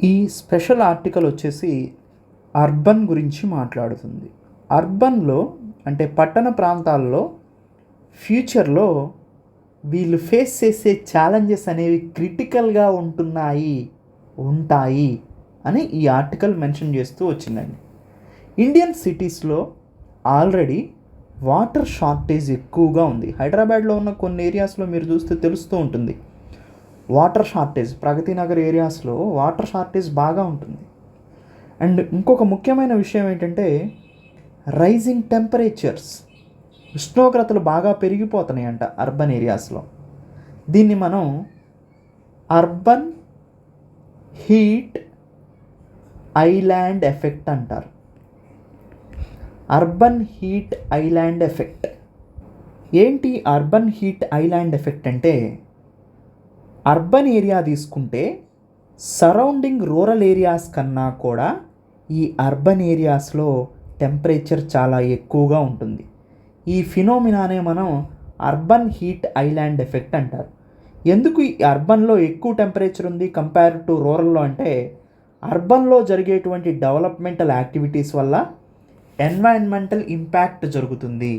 ఈ special article వచ్చేసి urban గురించి మాట్లాడుతుంది. అర్బన్లో అంటే పట్టణ ప్రాంతాల్లో ఫ్యూచర్లో వీళ్ళు ఫేస్ చేసే ఛాలెంజెస్ అనేవి క్రిటికల్గా ఉంటాయి అని ఈ ఆర్టికల్ మెన్షన్ చేస్తూ వచ్చిందండి. ఇండియన్ సిటీస్లో ఆల్రెడీ వాటర్ షార్టేజ్ ఎక్కువగా ఉంది. హైదరాబాద్లో ఉన్న కొన్ని ఏరియాస్లో మీరు చూస్తే తెలుస్తూ ఉంటుంది. వాటర్ షార్టేజ్, ప్రగతి నగర్ ఏరియాస్లో వాటర్ షార్టేజ్ బాగా ఉంటుంది. అండ్ ఇంకొక ముఖ్యమైన విషయం ఏంటంటే రైజింగ్ టెంపరేచర్స్, ఉష్ణోగ్రతలు బాగా పెరిగిపోతున్నాయంట అర్బన్ ఏరియాస్లో. దీన్ని మనం అర్బన్ హీట్ ఐలాండ్ ఎఫెక్ట్ అంటారు. అర్బన్ హీట్ ఐలాండ్ ఎఫెక్ట్ ఏంటి? అర్బన్ హీట్ ఐలాండ్ ఎఫెక్ట్ అంటే అర్బన్ ఏరియా తీసుకుంటే సరౌండింగ్ రూరల్ ఏరియాస్ కన్నా కూడా ఈ అర్బన్ ఏరియాస్లో టెంపరేచర్ చాలా ఎక్కువగా ఉంటుంది. ఈ ఫినోమినానే మనం అర్బన్ హీట్ ఐలాండ్ ఎఫెక్ట్ అంటారు. ఎందుకు ఈ అర్బన్లో ఎక్కువ టెంపరేచర్ ఉంది కంపేర్ టు రూరల్లో అంటే అర్బన్లో జరిగేటువంటి డెవలప్మెంటల్ యాక్టివిటీస్ వల్ల ఎన్వైరన్మెంటల్ ఇంపాక్ట్ జరుగుతుంది.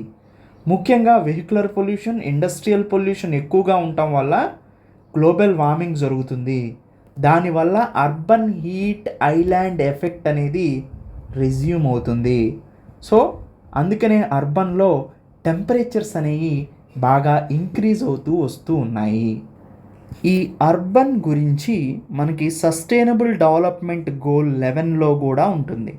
ముఖ్యంగా వెహికులర్ పొల్యూషన్, ఇండస్ట్రియల్ పొల్యూషన్ ఎక్కువగా ఉండటం వల్ల గ్లోబల్ వార్మింగ్ జరుగుతుంది. దానివల్ల అర్బన్ హీట్ ఐలాండ్ ఎఫెక్ట్ అనేది రెజ్యూమ్ అవుతుంది. సో అందుకనే అర్బన్లో టెంపరేచర్స్ అనేవి బాగా ఇంక్రీజ్ అవుతూ వస్తూ ఉన్నాయి. ఈ అర్బన్ గురించి మనకి సస్టైనబుల్ డెవలప్మెంట్ గోల్ 11లో కూడా ఉంటుంది.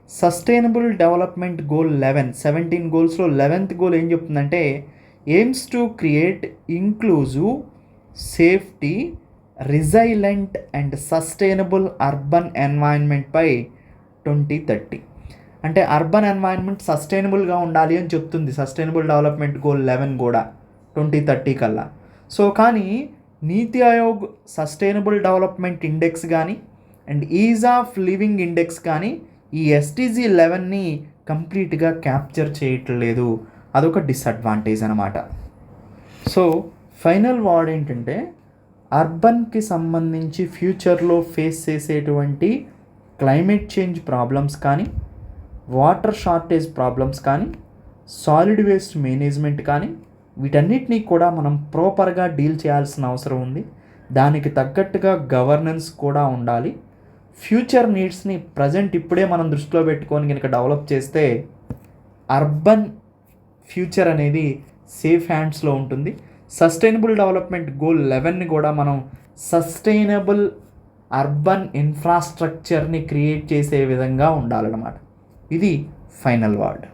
సస్టైనబుల్ డెవలప్మెంట్ గోల్ 17 గోల్స్లో 11th గోల్ ఏం చెప్తుందంటే aims to create inclusive, safety, resilient and sustainable urban environment by 2030. అంటే అర్బన్ ఎన్వైరన్మెంట్ సస్టైనబుల్గా ఉండాలి అని చెప్తుంది సస్టైనబుల్ డెవలప్మెంట్ గోల్ 11 కూడా 2030 కల్లా. సో కానీ నీతి ఆయోగ్ సస్టైనబుల్ డెవలప్మెంట్ ఇండెక్స్ కానీ and is of living index కానీ ఈ ఎస్టీజీ 11ని కంప్లీట్గా క్యాప్చర్ చేయట్లేదు. అదొక డిసడ్వాంటేజ్ అనమాట. సో ఫైనల్ వర్డ్ ఏంటంటే అర్బన్కి సంబంధించి ఫ్యూచర్లో ఫేస్ చేసేటువంటి క్లైమేట్ చేంజ్ ప్రాబ్లమ్స్ కానీ, వాటర్ షార్టేజ్ ప్రాబ్లమ్స్ కానీ, సాలిడ్ వేస్ట్ మేనేజ్మెంట్ కానీ వీటన్నిటినీ కూడా మనం ప్రాపర్గా డీల్ చేయాల్సిన అవసరం ఉంది. దానికి తగ్గట్టుగా గవర్నెన్స్ కూడా ఉండాలి. ఫ్యూచర్ నీడ్స్ని ప్రజెంట్ ఇప్పుడే మనం దృష్టిలో పెట్టుకొని కనుక డెవలప్ చేస్తే అర్బన్ ఫ్యూచర్ అనేది సేఫ్ హ్యాండ్స్లో ఉంటుంది. సస్టైనబుల్ డెవలప్మెంట్ గోల్ 11ని కూడా మనం సస్టైనబుల్ అర్బన్ ఇన్ఫ్రాస్ట్రక్చర్ని క్రియేట్ చేసే విధంగా ఉండాలన్నమాట. ఇది ఫైనల్ వర్డ్.